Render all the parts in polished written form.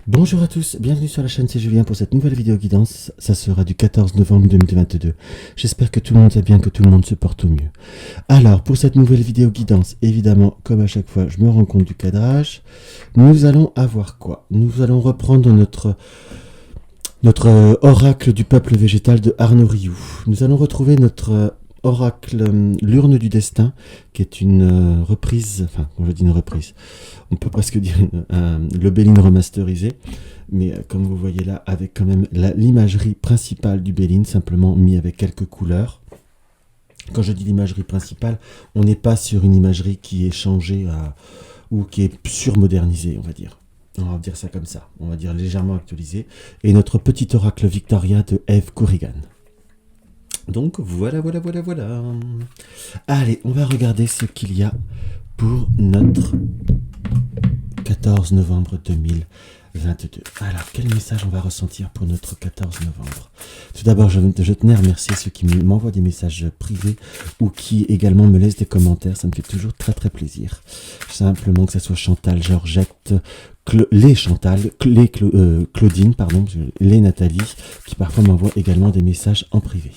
Bonjour à tous, bienvenue sur la chaîne, c'est Julien pour cette nouvelle vidéo guidance. Ça sera du 14 novembre 2022. J'espère que tout le monde va bien, que tout le monde se porte au mieux. Alors, pour cette nouvelle vidéo guidance, évidemment, comme à chaque fois, je me rends compte du cadrage. Nous allons avoir quoi? Nous allons reprendre notre oracle du peuple végétal de Arnaud Rioux. Nous allons retrouver notre oracle l'urne du destin, qui est une reprise, enfin, quand je dis une reprise, on peut presque dire le Béline remasterisé, mais comme vous voyez là, avec quand même l'imagerie principale du Béline, simplement mis avec quelques couleurs. Quand je dis l'imagerie principale, on n'est pas sur une imagerie qui est changée ou qui est surmodernisée, on va dire. On va dire ça comme ça, on va dire légèrement actualisée. Et notre petit oracle Victoria de Eve Corrigan. Donc voilà. Allez, on va regarder ce qu'il y a pour notre 14 novembre 2022. Alors, quel message on va ressentir pour notre 14 novembre? Tout d'abord, je tenais à remercier ceux qui m'envoient des messages privés ou qui également me laissent des commentaires. Ça me fait toujours très très plaisir. Simplement que ce soit Chantal, Georgette, Claudine, pardon, les Nathalie, qui parfois m'envoient également des messages en privé.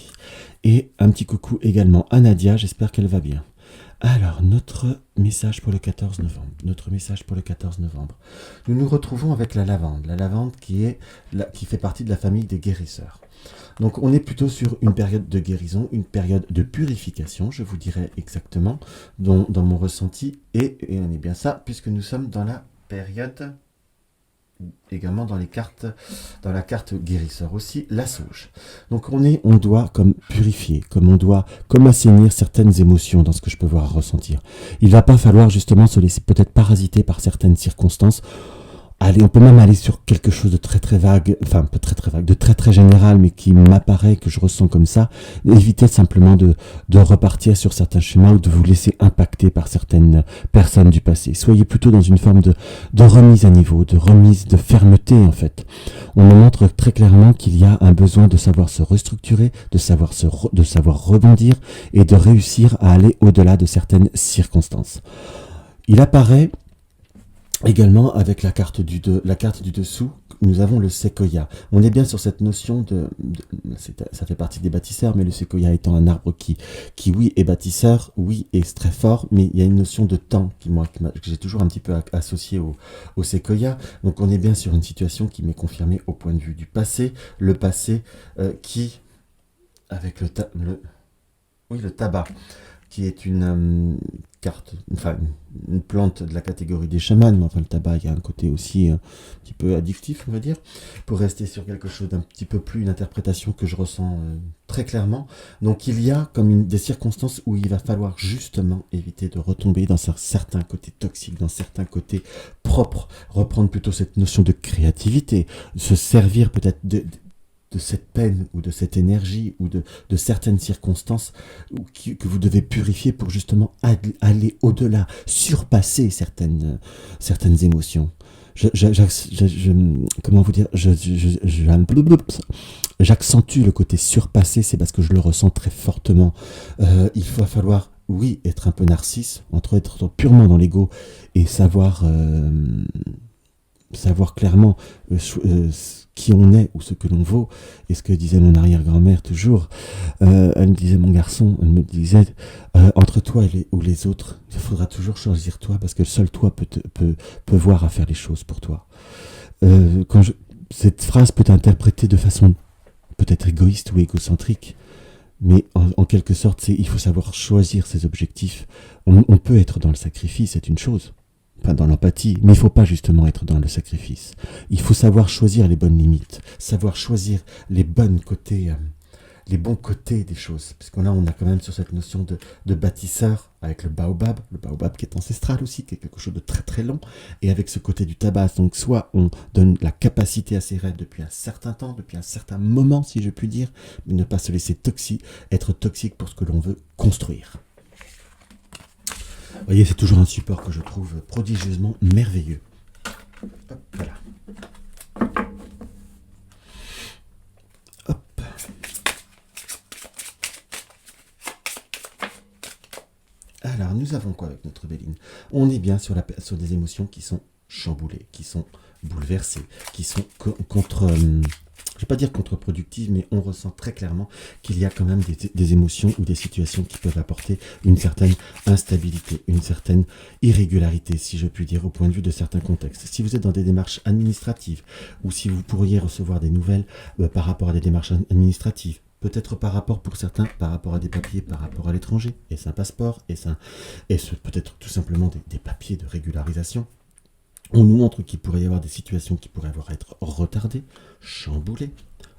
Et un petit coucou également à Nadia, j'espère qu'elle va bien. Alors, notre message pour le 14 novembre. Nous nous retrouvons avec la lavande. La lavande qui fait partie de la famille des guérisseurs. Donc, on est plutôt sur une période de guérison, une période de purification, je vous dirais exactement, dans mon ressenti. Et on est bien ça, puisque nous sommes dans la période... également dans la carte guérisseur aussi, la sauge. Donc on doit comme purifier, comme assainir certaines émotions dans ce que je peux voir ressentir. Il va pas falloir justement se laisser peut-être parasiter par certaines circonstances. Allez, on peut même aller sur quelque chose de très très vague, enfin pas très très vague, de très très général, mais qui m'apparaît, que je ressens comme ça. Évitez simplement de repartir sur certains schémas ou de vous laisser impacter par certaines personnes du passé. Soyez plutôt dans une forme de remise à niveau, de remise de fermeté en fait. On nous montre très clairement qu'il y a un besoin de savoir se restructurer, de savoir rebondir et de réussir à aller au-delà de certaines circonstances. Il apparaît également, avec la carte du dessous, nous avons le séquoia. On est bien sur cette notion ça fait partie des bâtisseurs, mais le séquoia étant un arbre qui oui, est bâtisseur, oui, est très fort, mais il y a une notion de temps que j'ai toujours un petit peu associée au séquoia. Donc on est bien sur une situation qui m'est confirmée au point de vue du passé. Le passé qui, avec le tabac, qui est une une plante de la catégorie des chamans, mais enfin le tabac, il y a un côté aussi un petit peu addictif, on va dire, pour rester sur quelque chose d'un petit peu plus, une interprétation que je ressens très clairement. Donc il y a comme des circonstances où il va falloir justement éviter de retomber dans certains côtés toxiques, dans certains côtés propres, reprendre plutôt cette notion de créativité, se servir peut-être de cette peine ou de cette énergie ou de certaines circonstances que vous devez purifier pour justement aller au-delà, surpasser certaines émotions. Comment vous dire, j'accentue le côté surpasser, c'est parce que je le ressens très fortement. Il va falloir, oui, être un peu narcisse, être purement dans l'ego et savoir clairement qui on est ou ce que l'on vaut. Et ce que disait mon arrière-grand-mère toujours, elle me disait, mon garçon, elle me disait, entre toi ou les autres, il faudra toujours choisir toi, parce que seul toi peut voir à faire les choses pour toi. Cette phrase peut être interprétée de façon peut-être égoïste ou égocentrique, mais en quelque sorte, il faut savoir choisir ses objectifs. On peut être dans le sacrifice, c'est une chose, enfin dans l'empathie, mais il ne faut pas justement être dans le sacrifice. Il faut savoir choisir les bonnes limites, savoir choisir les bons côtés des choses. Parce que là, on a quand même sur cette notion de bâtisseur, avec le baobab qui est ancestral aussi, qui est quelque chose de très très long, et avec ce côté du tabac. Donc soit on donne la capacité à ses rêves depuis un certain temps, depuis un certain moment, si je puis dire, mais ne pas se laisser être toxique pour ce que l'on veut construire. Vous voyez, c'est toujours un support que je trouve prodigieusement merveilleux. Hop, voilà. Hop. Alors, nous avons quoi avec notre Béline? On est bien sur des émotions qui sont chamboulées, qui sont bouleversées, qui sont contre... je ne vais pas dire contre-productive, mais on ressent très clairement qu'il y a quand même des émotions ou des situations qui peuvent apporter une certaine instabilité, une certaine irrégularité, si je puis dire, au point de vue de certains contextes. Si vous êtes dans des démarches administratives, ou si vous pourriez recevoir des nouvelles par rapport à des démarches administratives, peut-être par rapport, pour certains, par rapport à des papiers, par rapport à l'étranger, est-ce un passeport, est-ce peut-être tout simplement des papiers de régularisation. On nous montre qu'il pourrait y avoir des situations qui pourraient être retardées, chamboulées,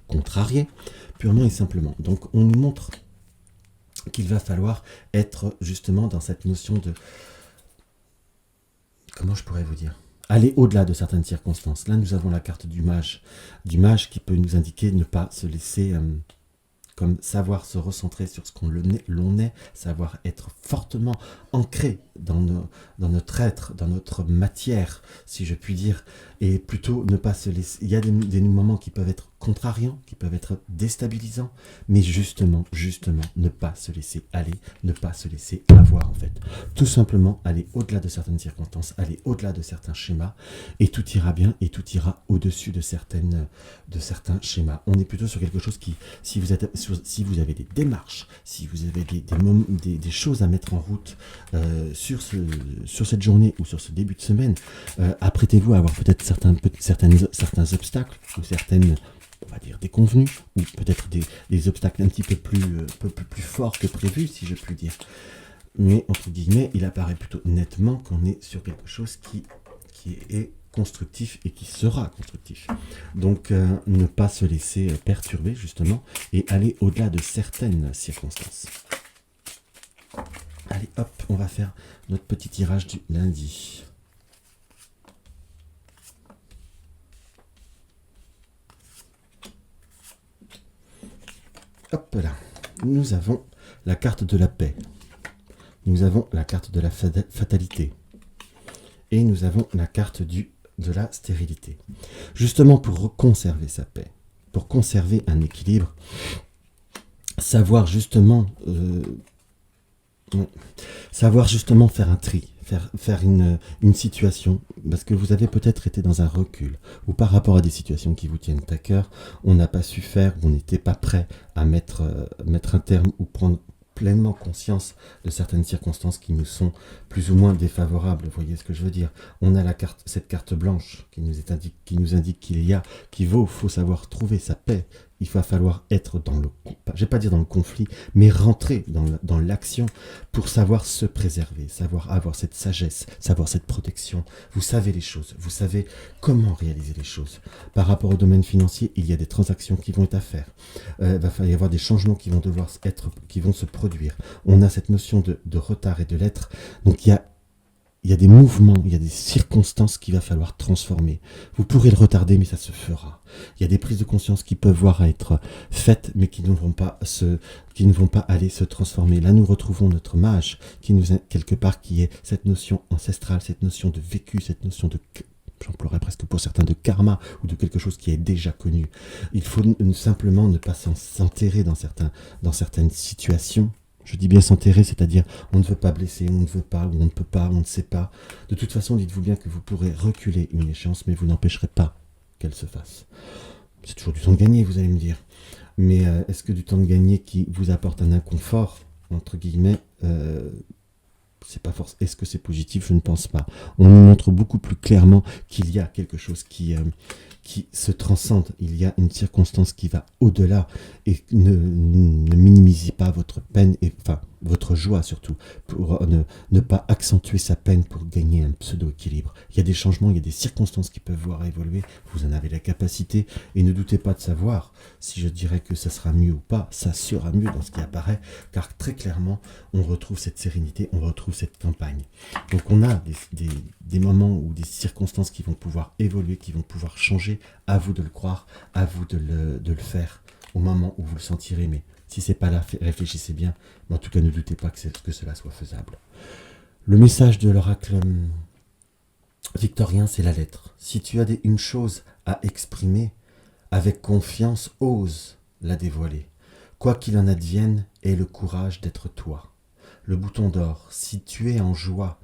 contrariées, purement et simplement. Donc on nous montre qu'il va falloir être justement dans cette notion de... Comment je pourrais vous dire ? Aller au-delà de certaines circonstances. Là, nous avons la carte du mage qui peut nous indiquer ne pas se laisser... comme savoir se recentrer sur ce qu'on l'on est, savoir être fortement ancré dans notre être, dans notre matière, si je puis dire, et plutôt ne pas se laisser... Il y a des moments qui peuvent être contrariants, qui peuvent être déstabilisants, mais justement, ne pas se laisser aller, ne pas se laisser avoir en fait. Tout simplement aller au-delà de certaines circonstances, aller au-delà de certains schémas, et tout ira bien, et tout ira au-dessus de certains schémas. On est plutôt sur quelque chose qui, si vous avez des démarches, si vous avez des choses à mettre en route sur cette journée ou sur ce début de semaine, apprêtez-vous à avoir peut-être certains obstacles ou certaines, on va dire, déconvenues, ou peut-être des obstacles un petit peu plus forts que prévu, si je puis dire. Mais, entre guillemets, il apparaît plutôt nettement qu'on est sur quelque chose qui est constructif et qui sera constructif. Donc, ne pas se laisser perturber, justement, et aller au-delà de certaines circonstances. Allez, hop, on va faire notre petit tirage du lundi. Hop là, nous avons la carte de la paix. Nous avons la carte de la fatalité. Et nous avons la carte de la stérilité. Justement pour conserver sa paix, pour conserver un équilibre, savoir justement faire un tri, faire une situation, parce que vous avez peut-être été dans un recul, ou par rapport à des situations qui vous tiennent à cœur, on n'a pas su faire, on n'était pas prêt à mettre un terme ou prendre pleinement conscience de certaines circonstances qui nous sont plus ou moins défavorables. Vous voyez ce que je veux dire ? On a cette carte blanche qui nous indique qu'il faut savoir trouver sa paix. Il va falloir être je vais pas dire dans le conflit, mais rentrer dans l'action pour savoir se préserver, savoir avoir cette sagesse, savoir cette protection. Vous savez les choses, vous savez comment réaliser les choses. Par rapport au domaine financier, il y a des transactions qui vont être à faire. Il va falloir y avoir des changements qui vont se produire. On a cette notion de retard et de l'être. Donc il y a des mouvements, il y a des circonstances qu'il va falloir transformer. Vous pourrez le retarder, mais ça se fera. Il y a des prises de conscience qui peuvent voir à être faites, mais qui ne vont pas aller se transformer. Là, nous retrouvons notre mage, qui est cette notion ancestrale, cette notion de vécu, cette notion de... J'emploierais presque pour certains de karma ou de quelque chose qui est déjà connu. Il faut simplement ne pas s'enterrer dans certaines situations. Je dis bien s'enterrer, c'est-à-dire on ne veut pas blesser, on ne veut pas, ou on ne peut pas, on ne sait pas. De toute façon, dites-vous bien que vous pourrez reculer une échéance, mais vous n'empêcherez pas qu'elle se fasse. C'est toujours du temps de gagner, vous allez me dire. Mais est-ce que du temps de gagner qui vous apporte un inconfort, entre guillemets, c'est pas forcément. Est-ce que c'est positif ? Je ne pense pas. On nous montre beaucoup plus clairement qu'il y a quelque chose qui se transcende. Il y a une circonstance qui va au-delà et ne minimisez pas votre peine votre joie surtout, pour ne pas accentuer sa peine pour gagner un pseudo-équilibre. Il y a des changements, il y a des circonstances qui peuvent voir évoluer, vous en avez la capacité, et ne doutez pas de savoir si je dirais que ça sera mieux ou pas, ça sera mieux dans ce qui apparaît, car très clairement, on retrouve cette sérénité, on retrouve cette campagne. Donc on a des moments ou des circonstances qui vont pouvoir évoluer, qui vont pouvoir changer, à vous de le croire, à vous de le faire, au moment où vous le sentirez, mais si c'est pas là, réfléchissez bien, mais en tout cas ne doutez pas que cela soit faisable. Le message de l'oracle victorien, c'est la lettre. Si tu as une chose à exprimer, avec confiance, ose la dévoiler. Quoi qu'il en advienne, aie le courage d'être toi. Le bouton d'or, si tu es en joie,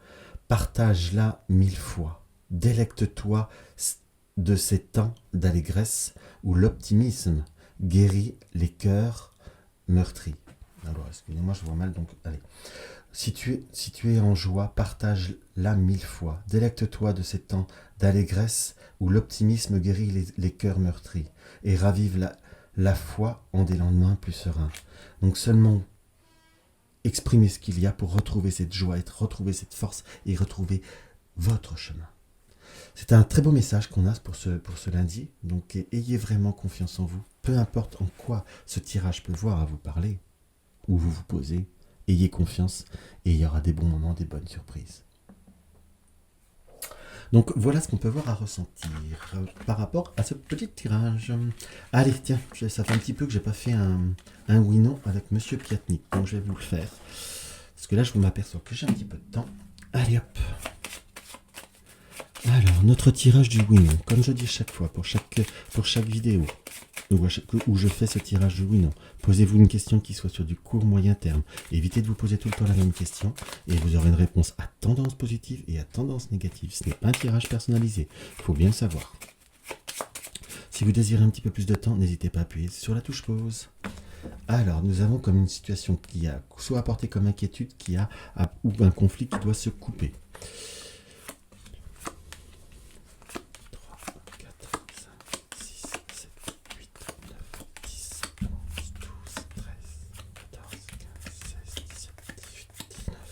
partage-la 1000 fois. Délecte-toi de ces temps d'allégresse où l'optimisme guérit les cœurs meurtris. Alors, excusez-moi, je vois mal, donc allez. Si tu es en joie, partage-la 1000 fois. Délecte-toi de ces temps d'allégresse où l'optimisme guérit les cœurs meurtris et ravive la foi en des lendemains plus sereins. Donc seulement exprimer ce qu'il y a pour retrouver cette joie, retrouver cette force et retrouver votre chemin. C'est un très beau message qu'on a pour ce lundi. Donc ayez vraiment confiance en vous. Peu importe en quoi ce tirage peut voir à vous parler, où vous vous posez, ayez confiance et il y aura des bons moments, des bonnes surprises. Donc voilà ce qu'on peut voir à ressentir par rapport à ce petit tirage. Allez, tiens, ça fait un petit peu que j'ai pas fait un oui-non avec Monsieur Piatnik, donc je vais vous le faire. Parce que là, je m'aperçois que j'ai un petit peu de temps. Allez hop. Alors, notre tirage du oui-non, comme je dis chaque fois, pour chaque vidéo, où je fais ce tirage du oui-non, posez-vous une question qui soit sur du court moyen terme. Évitez de vous poser tout le temps la même question et vous aurez une réponse à tendance positive et à tendance négative. Ce n'est pas un tirage personnalisé, il faut bien le savoir. Si vous désirez un petit peu plus de temps, n'hésitez pas à appuyer sur la touche pause. Alors, nous avons comme une situation qui a soit apporté comme inquiétude, ou un conflit qui doit se couper. 3, 4, 5, 6, 7, 8, 9, 10, 11, 12, 13, 14, 15, 16, 17, 18, 19, 20,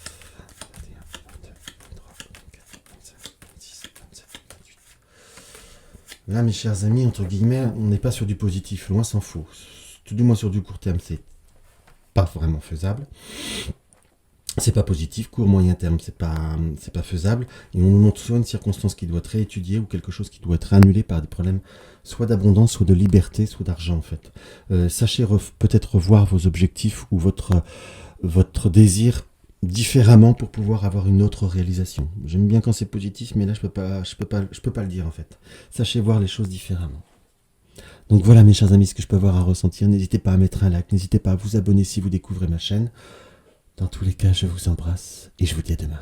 21, 22, 23, 24, 25, 26, 27, 28. Là, mes chers amis, entre guillemets, on n'est pas sur du positif, loin s'en faut. Tout du moins sur du court terme, c'est pas vraiment faisable. C'est pas positif, court moyen terme, c'est pas faisable. Et on nous montre soit une circonstance qui doit être réétudiée ou quelque chose qui doit être annulé par des problèmes soit d'abondance, soit de liberté, soit d'argent en fait. Sachez peut-être revoir vos objectifs ou votre désir différemment pour pouvoir avoir une autre réalisation. J'aime bien quand c'est positif, mais là je peux pas le dire en fait. Sachez voir les choses différemment. Donc voilà mes chers amis, ce que je peux avoir à ressentir. N'hésitez pas à mettre un like, n'hésitez pas à vous abonner si vous découvrez ma chaîne. Dans tous les cas, je vous embrasse et je vous dis à demain.